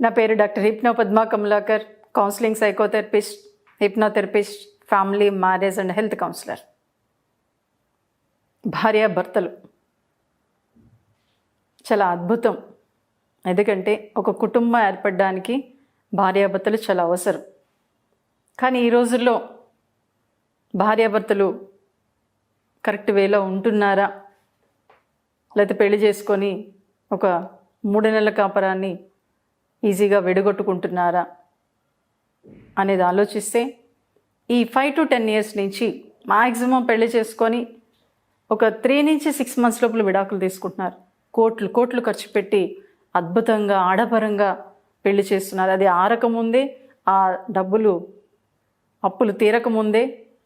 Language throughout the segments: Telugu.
నా పేరు doctor hypno Padma Kamalakar, counselling psychotherapist, hypnotherapist, family, marriage and health councillor. భార్యాభర్తలు చాలా అద్భుతం. ఎందుకంటే ఒక కుటుంబం ఏర్పడడానికి భార్యాభర్తలు చాలా అవసరం. కానీ ఈ రోజుల్లో భార్యాభర్తలు కరెక్ట్ వేలో ఉంటున్నారా, లేకపోతే పెళ్లి చేసుకొని ఒక 3 నెలల కాపరాన్ని ఈజీగా విడగొట్టుకుంటున్నారా అనేది ఆలోచిస్తే, ఈ 5 to 10 years నుంచి మ్యాక్సిమం పెళ్లి చేసుకొని ఒక 3 నుంచి 6 months లోపల విడాకులు తీసుకుంటున్నారు. కోట్లు ఖర్చు పెట్టి అద్భుతంగా ఆడపరంగా పెళ్లి చేస్తున్నారు. అది ఆరకముందే, ఆ డబ్బులు అప్పులు తీరకముందే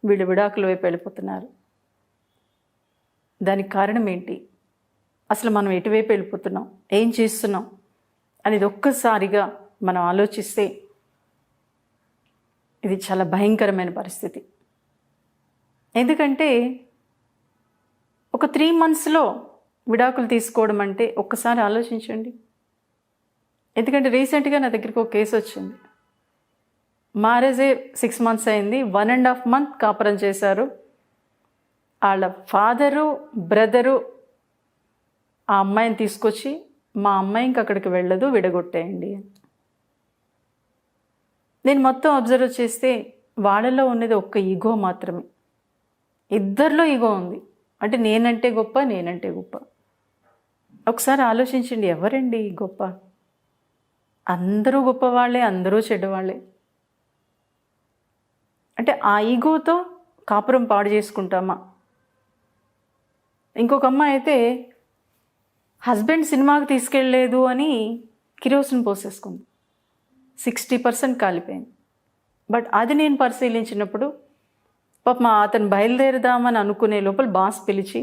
వీళ్ళు విడాకుల వైపు వెళ్ళిపోతున్నారు. దానికి కారణం ఏంటి? అసలు మనం ఎటువైపు వెళ్ళిపోతున్నాం, ఏం చేస్తున్నాం అనేది ఒక్కసారిగా మనం ఆలోచిస్తే ఇది చాలా భయంకరమైన పరిస్థితి. ఎందుకంటే ఒక 3 monthsలో విడాకులు తీసుకోవడం అంటే ఒక్కసారి ఆలోచించండి. ఎందుకంటే రీసెంట్గా నా దగ్గరికి ఒక కేసు వచ్చింది. మ్యారేజే 6 months అయింది, 1.5 month కాపురం చేశారు. వాళ్ళ ఫాదరు, బ్రదరు ఆ అమ్మాయిని తీసుకొచ్చి, మా అమ్మాయి ఇంక అక్కడికి వెళ్ళదు, విడగొట్టేయండి అని. నేను మొత్తం అబ్జర్వ్ చేస్తే వాళ్ళలో ఉన్నది ఒక్క ఈగో మాత్రమే. ఇద్దరిలో ఈగో ఉంది. అంటే నేనంటే గొప్ప. ఒకసారి ఆలోచించండి, ఎవరండి గొప్ప? అందరూ గొప్పవాళ్ళే, అందరూ చెడ్డవాళ్ళే. అంటే ఆ ఈగోతో కాపురం పాడు చేసుకుంటామా? ఇంకొక అమ్మాయి అయితే హస్బెండ్ సినిమాకి తీసుకెళ్ళలేదు అని కిరోసిన్ పోసేసుకుంది. 60% కాలిపోయింది. బట్ అది నేను పరిశీలించినప్పుడు, పాపం అతను బయలుదేరదామని అనుకునే లోపల బాస్ పిలిచి,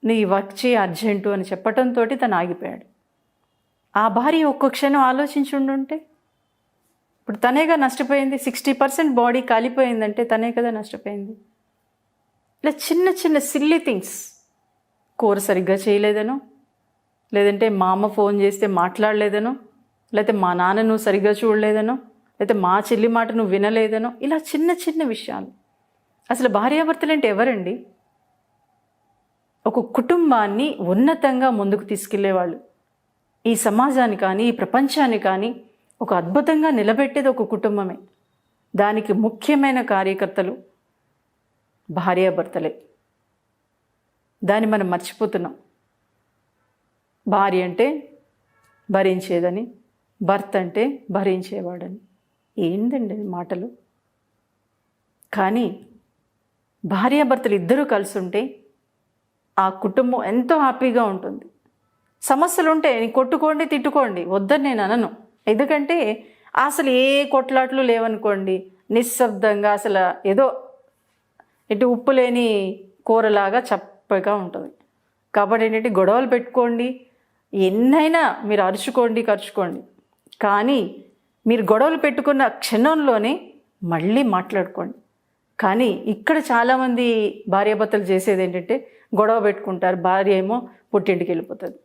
నీ వర్క్ చేయి అర్జెంటు అని చెప్పడంతో తను ఆగిపోయాడు. ఆ భార్య ఒక్క క్షణం ఆలోచించి ఉండుంటే ఇప్పుడు తనేగా నష్టపోయింది. 60% బాడీ కాలిపోయిందంటే తనే కదా నష్టపోయింది. ఇలా చిన్న సిల్లీ థింగ్స్, కూర సరిగ్గా చేయలేదనో, లేదంటే మా అమ్మ ఫోన్ చేస్తే మాట్లాడలేదనో, లేకపోతే మా నాన్న నువ్వు సరిగ్గా చూడలేదనో, లేకపోతే మా చెల్లి మాట నువ్వు వినలేదనో, ఇలా చిన్న విషయాలు. అసలు భార్యాభర్తలు అంటే ఎవరండి? ఒక కుటుంబాన్ని ఉన్నతంగా ముందుకు తీసుకెళ్లేవాళ్ళు. ఈ సమాజాన్ని కానీ, ఈ ప్రపంచాన్ని కానీ ఒక అద్భుతంగా నిలబెట్టేది ఒక కుటుంబమే. దానికి ముఖ్యమైన కార్యకర్తలు భార్యాభర్తలే. దాన్ని మనం మర్చిపోతున్నాం. భార్య అంటే భరించేదని, భర్త అంటే భరించేవాడని. ఏందండి మాటలు? కానీ భార్యాభర్తలు ఇద్దరూ కలిసి ఉంటే ఆ కుటుంబం ఎంతో హ్యాపీగా ఉంటుంది. సమస్యలు ఉంటే కొట్టుకోండి, తిట్టుకోండి, వద్దని నేను అనను. ఎందుకంటే అసలు ఏ కొట్లాట్లు లేవనుకోండి, నిశ్శబ్దంగా అసలు ఏదో ఇటు ఉప్పు లేని కూరలాగా చప్పగా ఉంటుంది. కాబట్టి ఏంటంటే గొడవలు పెట్టుకోండి, ఎన్నైనా మీరు ఖర్చుకోండి. కానీ మీరు గొడవలు పెట్టుకున్న క్షణంలోనే మళ్ళీ మాట్లాడుకోండి. కానీ ఇక్కడ చాలామంది భార్యాభర్తలు చేసేది ఏంటంటే గొడవ పెట్టుకుంటారు. భార్య ఏమో పుట్టింటికి వెళ్ళిపోతుంది,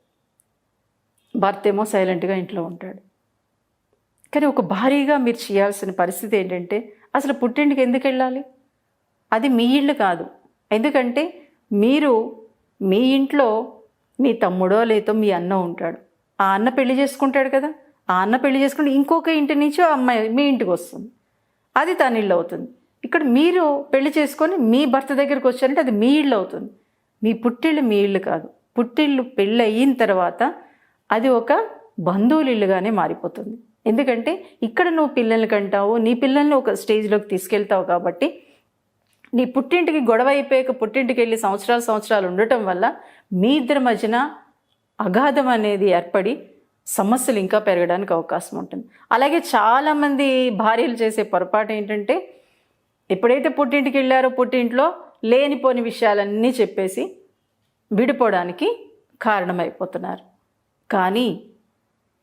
భర్త ఏమో సైలెంట్గా ఇంట్లో ఉంటాడు. కానీ ఒక భార్యగా మీరు చేయాల్సిన పరిస్థితి ఏంటంటే, అసలు పుట్టింటికి ఎందుకు వెళ్ళాలి? అది మీ ఇల్లు కాదు. ఎందుకంటే మీరు మీ ఇంట్లో మీ తమ్ముడో లేదో మీ అన్న ఉంటాడు. ఆ అన్న పెళ్లి చేసుకుంటాడు కదా, ఆ అన్న పెళ్లి చేసుకుంటే ఇంకొక ఇంటి నుంచి ఆ అమ్మాయి మీ ఇంటికి వస్తుంది, అది తన ఇల్లు అవుతుంది. ఇక్కడ మీరు పెళ్లి చేసుకొని మీ భర్త దగ్గరికి వచ్చారంటే అది మీ ఇల్లు అవుతుంది. మీ పుట్టిల్లు మీ ఇల్లు కాదు. పుట్టిల్లు పెళ్ళి అయిన తర్వాత అది ఒక బంధువుల ఇల్లుగానే మారిపోతుంది. ఎందుకంటే ఇక్కడ నువ్వు పిల్లల్ని కంటావు, నీ పిల్లల్ని ఒక స్టేజ్లోకి తీసుకెళ్తావు. కాబట్టి నీ పుట్టింటికి గొడవ అయిపోయాక పుట్టింటికి వెళ్ళి సంవత్సరాలు ఉండటం వల్ల మీ ఇద్దరి మధ్యన అగాధం అనేది ఏర్పడి సమస్యలు ఇంకా పెరగడానికి అవకాశం ఉంటుంది. అలాగే చాలామంది భార్యలు చేసే పొరపాటు ఏంటంటే, ఎప్పుడైతే పుట్టింటికి వెళ్ళారో పుట్టింట్లో లేనిపోని విషయాలన్నీ చెప్పేసి విడిపోవడానికి కారణమైపోతున్నారు. కానీ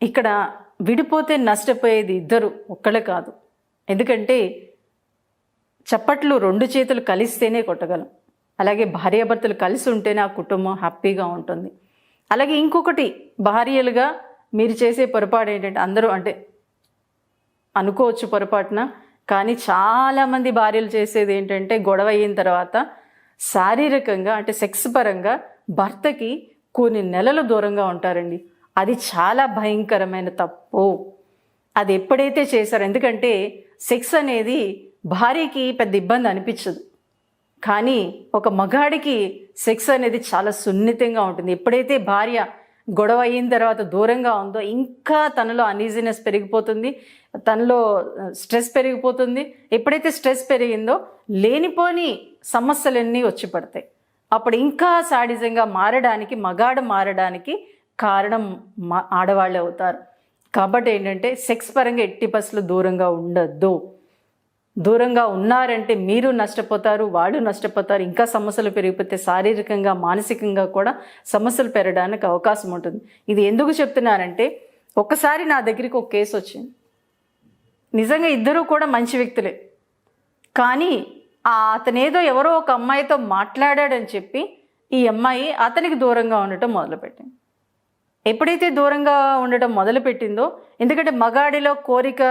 ఇక్కడ విడిపోతే నష్టపోయేది ఇద్దరు, ఒక్కళ్ళే కాదు. ఎందుకంటే చప్పట్లు 2 చేతులు కలిస్తేనే కొట్టగలం. అలాగే భార్యాభర్తలు కలిసి ఉంటేనే ఆ కుటుంబం హ్యాపీగా ఉంటుంది. అలాగే ఇంకొకటి, భార్యలుగా మీరు చేసే పొరపాటు ఏంటంటే, అందరూ అంటే అనుకోవచ్చు పొరపాటున, కానీ చాలామంది భార్యలు చేసేది ఏంటంటే గొడవ అయిన తర్వాత శారీరకంగా అంటే సెక్స్ పరంగా భర్తకి కొన్ని నెలలు దూరంగా ఉంటారండి. అది చాలా భయంకరమైన తప్పు. అది ఎప్పుడైతే చేశారో, ఎందుకంటే సెక్స్ అనేది భార్యకి పెద్ద ఇబ్బంది అనిపించదు, కానీ ఒక మగాడికి సెక్స్ అనేది చాలా సున్నితంగా ఉంటుంది. ఎప్పుడైతే భార్య గొడవ అయిన తర్వాత దూరంగా ఉందో ఇంకా తనలో అనీజినెస్ పెరిగిపోతుంది, తనలో స్ట్రెస్ పెరిగిపోతుంది. ఎప్పుడైతే స్ట్రెస్ పెరిగిందో లేనిపోని సమస్యలన్నీ వచ్చి పడతాయి. అప్పుడు ఇంకా సాడిజంగా మారడానికి, మగాడు మారడానికి కారణం ఆడవాళ్ళే అవుతారు. కాబట్టి ఏంటంటే సెక్స్ పరంగా ఎట్టి పరిస్థితుల్లో దూరంగా ఉండొద్దు. దూరంగా ఉన్నారంటే మీరు నష్టపోతారు, వాళ్ళు నష్టపోతారు. ఇంకా సమస్యలు పెరిగిపోతే శారీరకంగా మానసికంగా కూడా సమస్యలు పెరగడానికి అవకాశం ఉంటుంది. ఇది ఎందుకు చెప్తున్నానంటే, ఒక్కసారి నా దగ్గరికి ఒక కేసు వచ్చింది. నిజంగా ఇద్దరూ కూడా మంచి వ్యక్తులే, కానీ అతనేదో ఎవరో ఒక అమ్మాయితో మాట్లాడాడని చెప్పి ఈ అమ్మాయి అతనికి దూరంగా ఉండటం మొదలుపెట్టింది. ఎప్పుడైతే దూరంగా ఉండటం మొదలుపెట్టిందో, ఎందుకంటే మగాడిలో కోరిక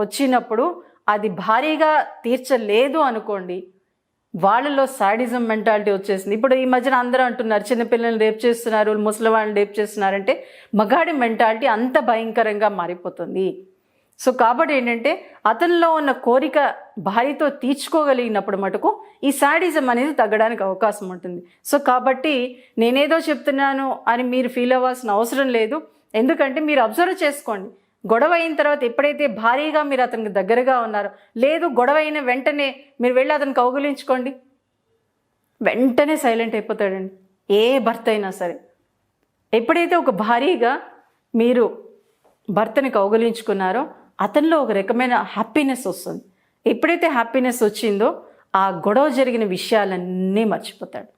వచ్చినప్పుడు అది భారీగా తీర్చలేదు అనుకోండి, వాళ్ళలో సాడిజం మెంటాలిటీ వచ్చేసింది. ఇప్పుడు ఈ మధ్యన అందరూ అంటున్నారు చిన్నపిల్లల్ని రేప్ చేస్తున్నారు, ముసలి వాళ్ళని రేప్ చేస్తున్నారంటే మగాడి మెంటాలిటీ అంత భయంకరంగా మారిపోతుంది. సో కాబట్టి ఏంటంటే అతనిలో ఉన్న కోరిక భార్యతో తీర్చుకోగలిగినప్పుడు మటుకు ఈ సాడిజం అనేది తగ్గడానికి అవకాశం ఉంటుంది. సో కాబట్టి నేనేదో చెప్తున్నాను అని మీరు ఫీల్ అవ్వాల్సిన అవసరం లేదు. ఎందుకంటే మీరు అబ్జర్వ్ చేసుకోండి, గొడవ అయిన తర్వాత ఎప్పుడైతే భారీగా మీరు అతనికి దగ్గరగా ఉన్నారో, లేదు గొడవ అయిన వెంటనే మీరు వెళ్ళి అతను కౌగులించుకోండి, వెంటనే సైలెంట్ అయిపోతాడండి ఏ భర్త అయినా సరే. ఎప్పుడైతే ఒక భారీగా మీరు భర్తని కౌగులించుకున్నారో అతనిలో ఒక రకమైన హ్యాపీనెస్ వస్తుంది. ఎప్పుడైతే హ్యాపీనెస్ వచ్చిందో ఆ గొడవ జరిగిన విషయాలన్నీ మర్చిపోతాడు.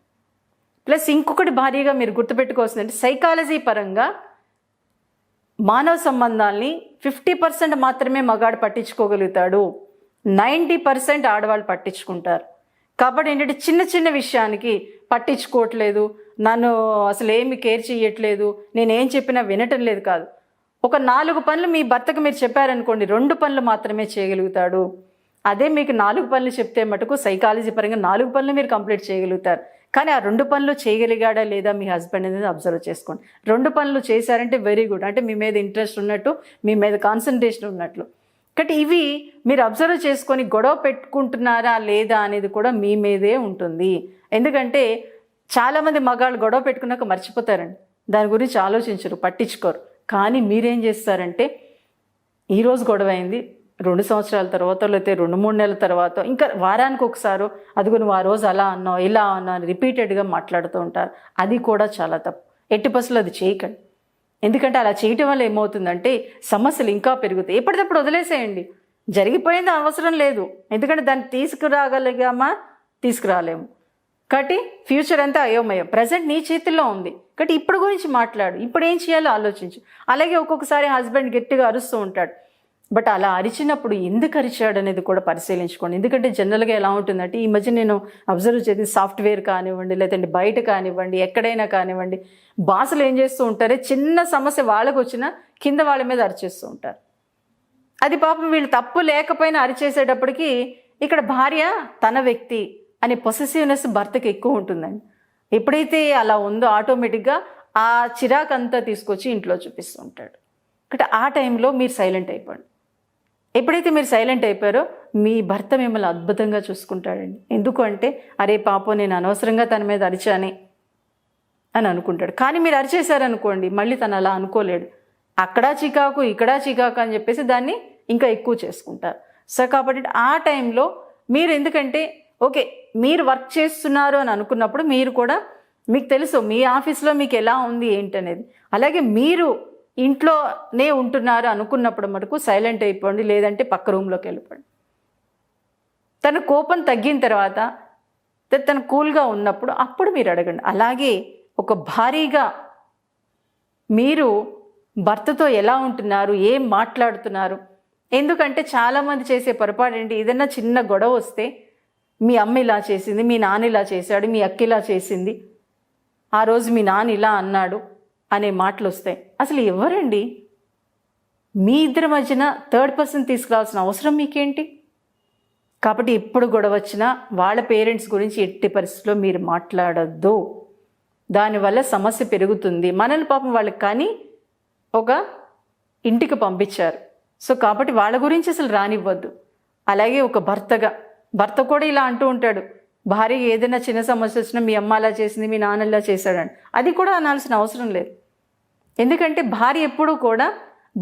ప్లస్ ఇంకొకటి భారీగా మీరు గుర్తుపెట్టుకోవాల్సిందంటే, సైకాలజీ పరంగా మానవ సంబంధాల్ని 50% మాత్రమే మగాడు పట్టించుకోగలుగుతాడు, 90% ఆడవాళ్ళు పట్టించుకుంటారు. కాబట్టి ఏంటంటే చిన్న చిన్న విషయానికి పట్టించుకోవట్లేదు, నన్ను అసలు ఏమి కేర్ చేయట్లేదు, నేనేం చెప్పినా వినటం లేదు కాదు. ఒక 4 పనులు మీ భర్తకు మీరు చెప్పారనుకోండి, 2 పనులు మాత్రమే చేయగలుగుతాడు. అదే మీకు 4 పనులు చెప్తే మటుకు సైకాలజీ పరంగా 4 పనులు మీరు కంప్లీట్ చేయగలుగుతారు. కానీ ఆ 2 పనులు చేయగలిగాడా లేదా మీ హస్బెండ్ అనేది అబ్జర్వ్ చేసుకోండి. 2 పనులు చేశారంటే వెరీ గుడ్, అంటే మీ మీద ఇంట్రెస్ట్ ఉన్నట్టు, మీ మీద కాన్సన్ట్రేషన్ ఉన్నట్లు. కాబట్టి ఇవి మీరు అబ్జర్వ్ చేసుకొని గొడవ పెట్టుకుంటున్నారా లేదా అనేది కూడా మీ మీదే ఉంటుంది. ఎందుకంటే చాలామంది మగాళ్ళు గొడవ పెట్టుకున్నాక మర్చిపోతారండి, దాని గురించి ఆలోచించరు, పట్టించుకోరు. కానీ మీరేం చేస్తారంటే, ఈరోజు గొడవ అయింది, 2 సంవత్సరాల తర్వాత లేకపోతే 2-3 నెలల తర్వాత, ఇంకా వారానికి ఒకసారి అదిగో నువ్వు ఆ రోజు అలా అన్నావు ఇలా అన్నావు అని రిపీటెడ్గా మాట్లాడుతూ ఉంటారు. అది కూడా చాలా తప్పు. ఎట్టి పరిస్థితుల్లో అది చేయకండి. ఎందుకంటే అలా చేయటం వల్ల ఏమవుతుందంటే సమస్యలు ఇంకా పెరుగుతాయి. ఎప్పటికప్పుడు వదిలేసేయండి, జరిగిపోయింది అవసరం లేదు. ఎందుకంటే దాన్ని తీసుకురాగలిగామా, తీసుకురాలేము. కాబట్టి ఫ్యూచర్ అంతా అయోమయం. ప్రజెంట్ నీ చేతుల్లో ఉంది కాబట్టి ఇప్పుడు గురించి మాట్లాడు, ఇప్పుడు ఏం చేయాలో ఆలోచించు. అలాగే ఒక్కొక్కసారి హస్బెండ్ గట్టిగా అరుస్తూ ఉంటాడు, బట్ అలా అరిచినప్పుడు ఎందుకు అరిచాడు అనేది కూడా పరిశీలించుకోండి. ఎందుకంటే జనరల్గా ఎలా ఉంటుందంటే, ఈ మధ్య నేను అబ్జర్వ్ చేసి సాఫ్ట్వేర్ కానివ్వండి, లేదంటే బయట కానివ్వండి, ఎక్కడైనా కానివ్వండి, బాసులు ఏం చేస్తూ ఉంటారే, చిన్న సమస్య వాళ్ళకు వచ్చినా కింద వాళ్ళ మీద అరిచేస్తూ ఉంటారు. అది పాపం వీళ్ళు తప్పు లేకపోయినా అరిచేసేటప్పటికి ఇక్కడ భార్య తన వ్యక్తి అనే పొసెసివ్నెస్ భర్తకి ఎక్కువ ఉంటుందండి. ఎప్పుడైతే అలా ఉందో ఆటోమేటిక్గా ఆ చిరాకంతా తీసుకొచ్చి ఇంట్లో చూపిస్తూ ఉంటాడు. కాబట్టి ఆ టైంలో మీరు సైలెంట్ అయిపోండి. ఎప్పుడైతే మీరు సైలెంట్ అయిపోయారో మీ భర్త మిమ్మల్ని అద్భుతంగా చూసుకుంటాడండి. ఎందుకు అంటే, అరే పాపం నేను అనవసరంగా తన మీద అరిచానే అని అనుకుంటాడు. కానీ మీరు అరిచేశారనుకోండి, మళ్ళీ తను అలా అనుకోలేడు. అక్కడా చికాకు ఇక్కడా చికాకు అని చెప్పేసి దాన్ని ఇంకా ఎక్కువ చేసుకుంటారు. సో కాబట్టి ఆ టైంలో మీరు, ఎందుకంటే ఓకే మీరు వర్క్ చేస్తున్నారు అని అనుకున్నప్పుడు మీరు కూడా, మీకు తెలుసు మీ ఆఫీస్లో మీకు ఎలా ఉంది ఏంటనేది, అలాగే మీరు ఇంట్లోనే ఉంటున్నారు అనుకున్నప్పుడు మటుకు సైలెంట్ అయిపోండి, లేదంటే పక్క రూమ్లోకి వెళ్ళిపోండి. తన కోపం తగ్గిన తర్వాత, తను కూల్గా ఉన్నప్పుడు అప్పుడు మీరు అడగండి. అలాగే ఒక భారీగా మీరు భర్తతో ఎలా ఉంటున్నారు, ఏం మాట్లాడుతున్నారు. ఎందుకంటే చాలామంది చేసే పొరపాటు ఏంటి, ఏదైనా చిన్న గొడవ వస్తే మీ అమ్మ ఇలా చేసింది, మీ నాన్న ఇలా చేశాడు, మీ అక్క ఇలా చేసింది, ఆ రోజు మీ నాన్న ఇలా అన్నాడు అనే మాటలు వస్తాయి. అసలు ఎవరండి మీ ఇద్దరి మధ్యన థర్డ్ పర్సన్ తీసుకురావాల్సిన అవసరం మీకేంటి? కాబట్టి ఎప్పుడు గొడవ వచ్చినా వాళ్ళ పేరెంట్స్ గురించి ఎట్టి పరిస్థితుల్లో మీరు మాట్లాడొద్దు. దానివల్ల సమస్య పెరుగుతుంది. మనల్ని పాపం వాళ్ళకి కానీ ఒక ఇంటికి పంపించారు. సో కాబట్టి వాళ్ళ గురించి అసలు రానివ్వద్దు. అలాగే ఒక భర్త కూడా ఇలా అంటూ ఉంటాడు, భార్య ఏదైనా చిన్న సమస్య వచ్చినా మీ అమ్మ అలా చేసింది, మీ నాన్న ఇలా చేశాడని. అది కూడా అనాల్సిన అవసరం లేదు. ఎందుకంటే భార్య ఎప్పుడూ కూడా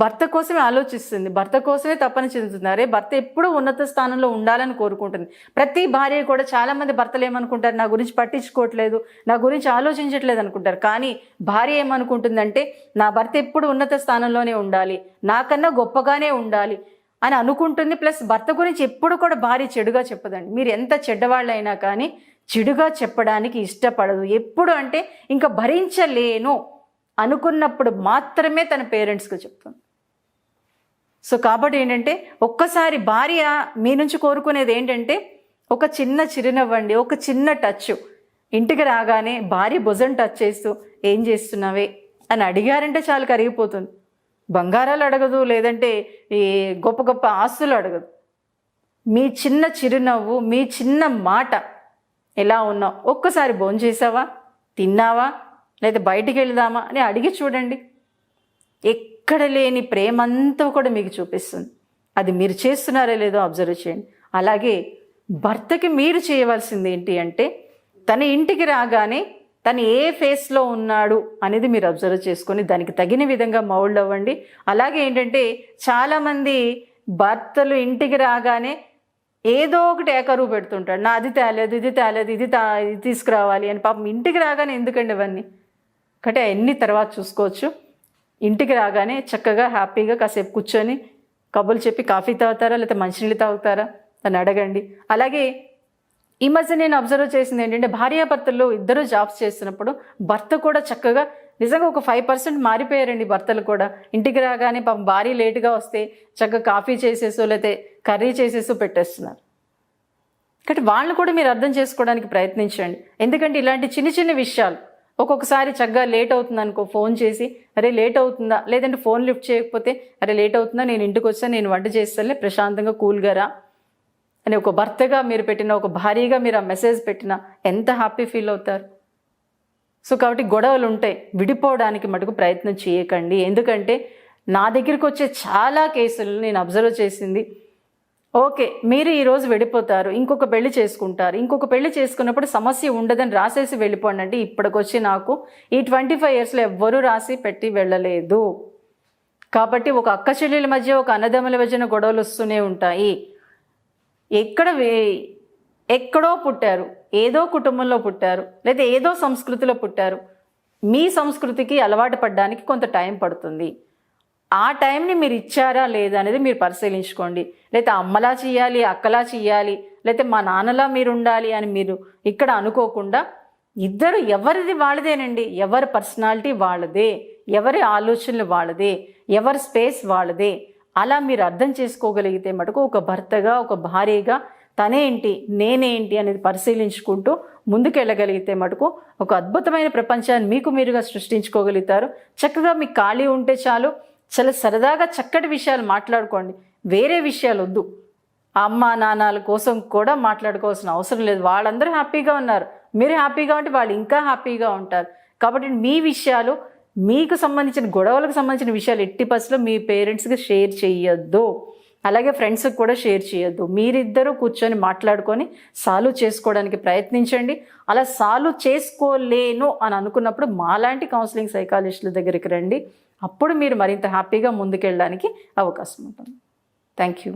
భర్త కోసమే ఆలోచిస్తుంది, భర్త కోసమే తపన చెందుతున్నారు. భర్త ఎప్పుడూ ఉన్నత స్థానంలో ఉండాలని కోరుకుంటుంది. ప్రతి భార్య కూడా, చాలామంది భర్తలు ఏమనుకుంటారు, నా గురించి పట్టించుకోవట్లేదు, నా గురించి ఆలోచించట్లేదు అనుకుంటారు. కానీ భార్య ఏమనుకుంటుందంటే, నా భర్త ఎప్పుడు ఉన్నత స్థానంలోనే ఉండాలి, నాకన్నా గొప్పగానే ఉండాలి అని అనుకుంటుంది. ప్లస్ భర్త గురించి ఎప్పుడు కూడా భార్య చెడుగా చెప్పదండి. మీరు ఎంత చెడ్డవాళ్ళైనా కానీ చెడుగా చెప్పడానికి ఇష్టపడదు. ఎప్పుడు అంటే ఇంకా భరించలేను అనుకున్నప్పుడు మాత్రమే తన పేరెంట్స్కి చెప్తుంది. సో కాబట్టి ఏంటంటే, ఒక్కసారి భార్య మీ నుంచి కోరుకునేది ఏంటంటే ఒక చిన్న చిరునవ్వండి, ఒక చిన్న టచ్. ఇంటికి రాగానే భార్య భుజం టచ్ చేస్తూ ఏం చేస్తున్నావే అని అడిగారంటే చాలు, కరిగిపోతుంది. బంగారాలు అడగదు, లేదంటే ఈ గొప్ప గొప్ప ఆస్తులు అడగదు. మీ చిన్న చిరునవ్వు, మీ చిన్న మాట, ఎలా ఉన్నావు, ఒక్కసారి భోంచేసావా, తిన్నావా, లేదా బయటికి వెళ్దామా అని అడిగి చూడండి. ఎక్కడ లేని ప్రేమంతా కూడా మీకు చూపిస్తుంది. అది మీరు చేస్తున్నారో లేదో అబ్జర్వ్ చేయండి. అలాగే భర్తకి మీరు చేయవలసింది ఏంటి అంటే, తన ఇంటికి రాగానే తను ఏ ఫేస్లో ఉన్నాడు అనేది మీరు అబ్జర్వ్ చేసుకొని దానికి తగిన విధంగా మౌల్డ్ అవ్వండి. అలాగే ఏంటంటే, చాలామంది భర్తలు ఇంటికి రాగానే ఏదో ఒకటి ఏకరువు పెడుతుంటాడు, నా అది తేలేదు, ఇది తేలేదు, ఇది తీసుకురావాలి అని. పాపం ఇంటికి రాగానే ఎందుకండి అవన్నీ? అంటే అన్ని తర్వాత చూసుకోవచ్చు. ఇంటికి రాగానే చక్కగా హ్యాపీగా కాసేపు కూర్చొని కబుర్లు చెప్పి కాఫీ తాగుతారా లేకపోతే మంచినీళ్ళు తాగుతారా అని అడగండి. అలాగే ఈ మధ్య నేను అబ్జర్వ్ చేసింది ఏంటంటే, భార్యాభర్తలు ఇద్దరు జాబ్స్ చేస్తున్నప్పుడు భర్త కూడా చక్కగా, నిజంగా ఒక 5% మారిపోయారండి భర్తలు కూడా. ఇంటికి రాగానే పాపం భార్య లేటుగా వస్తే చక్కగా కాఫీ చేసేసో లేకపోతే కర్రీ చేసేసో పెట్టేస్తున్నారు. కాబట్టి వాళ్ళని కూడా మీరు అర్థం చేసుకోవడానికి ప్రయత్నించండి. ఎందుకంటే ఇలాంటి చిన్న చిన్న విషయాలు, ఒక్కొక్కసారి చక్కగా లేట్ అవుతుంది అనుకో, ఫోన్ చేసి అరే లేట్ అవుతుందా, లేదంటే ఫోన్ లిఫ్ట్ చేయకపోతే అరే లేట్ అవుతుందా, నేను ఇంటికి వచ్చాను, నేను వంట చేస్తానులే, ప్రశాంతంగా కూల్గా రా అని ఒక భర్తగా మీరు పెట్టిన, ఒక భార్యగా మీరు ఆ మెసేజ్ పెట్టినా ఎంత హ్యాపీ ఫీల్ అవుతారు. సో కాబట్టి గొడవలు ఉంటాయి, విడిపోవడానికి మటుకు ప్రయత్నం చేయకండి. ఎందుకంటే నా దగ్గరికి వచ్చే చాలా కేసులు నేను అబ్జర్వ్ చేసింది, ఓకే మీరు ఈరోజు వెళ్ళిపోతారు, ఇంకొక పెళ్లి చేసుకుంటారు, ఇంకొక పెళ్లి చేసుకున్నప్పుడు సమస్య ఉండదని రాసేసి వెళ్ళిపోండి అంటే, ఇప్పటికొచ్చి నాకు ఈ 25 ఇయర్స్లో ఎవ్వరూ రాసి పెట్టి వెళ్ళలేదు. కాబట్టి ఒక అక్క చెల్లెల మధ్య, ఒక అన్నదమ్ముల మధ్యన గొడవలు వస్తూనే ఉంటాయి. ఎక్కడో పుట్టారు, ఏదో కుటుంబంలో పుట్టారు, లేదా ఏదో సంస్కృతిలో పుట్టారు. మీ సంస్కృతికి అలవాటు పడడానికి కొంత టైం పడుతుంది. ఆ టైంని మీరు ఇచ్చారా లేదా అనేది మీరు పరిశీలించుకోండి. లేకపోతే అమ్మలా చెయ్యాలి, అక్కలా చెయ్యాలి, లేకపోతే మా నాన్నలా మీరు ఉండాలి అని మీరు ఇక్కడ అనుకోకుండా, ఇద్దరు ఎవరిది వాళ్ళదేనండి. ఎవరి పర్సనాలిటీ వాళ్ళదే, ఎవరి ఆలోచనలు వాళ్ళదే, ఎవరి స్పేస్ వాళ్ళదే. అలా మీరు అర్థం చేసుకోగలిగితే మటుకు ఒక భర్తగా, ఒక భార్యగా తనేంటి నేనేంటి అనేది పరిశీలించుకుంటూ ముందుకెళ్ళగలిగితే మటుకు ఒక అద్భుతమైన ప్రపంచాన్ని మీకు మీరుగా సృష్టించుకోగలుగుతారు. చక్కగా మీకు ఖాళీ ఉంటే చాలు, చాలా సరదాగా చక్కటి విషయాలు మాట్లాడుకోండి, వేరే విషయాలు వద్దు. అమ్మ నాన్నల కోసం కూడా మాట్లాడుకోవాల్సిన అవసరం లేదు. వాళ్ళందరూ హ్యాపీగా ఉన్నారు, మీరు హ్యాపీగా ఉంటే వాళ్ళు ఇంకా హ్యాపీగా ఉంటారు. కాబట్టి మీ విషయాలు, మీకు సంబంధించిన గొడవలకు సంబంధించిన విషయాలు ఎట్టి పరిస్థితుల్లో మీ పేరెంట్స్కి షేర్ చేయొద్దు. అలాగే ఫ్రెండ్స్కి కూడా షేర్ చేయొద్దు. మీరిద్దరూ కూర్చొని మాట్లాడుకొని సాల్వ్ చేసుకోవడానికి ప్రయత్నించండి. అలా సాల్వ్ చేసుకోలేను అని అనుకున్నప్పుడు మాలాంటి కౌన్సిలింగ్ సైకాలజిస్టుల దగ్గరికి రండి. అప్పుడు మీరు మరింత హ్యాపీగా ముందుకెళ్ళడానికి అవకాశం ఉంటుంది. Thank you.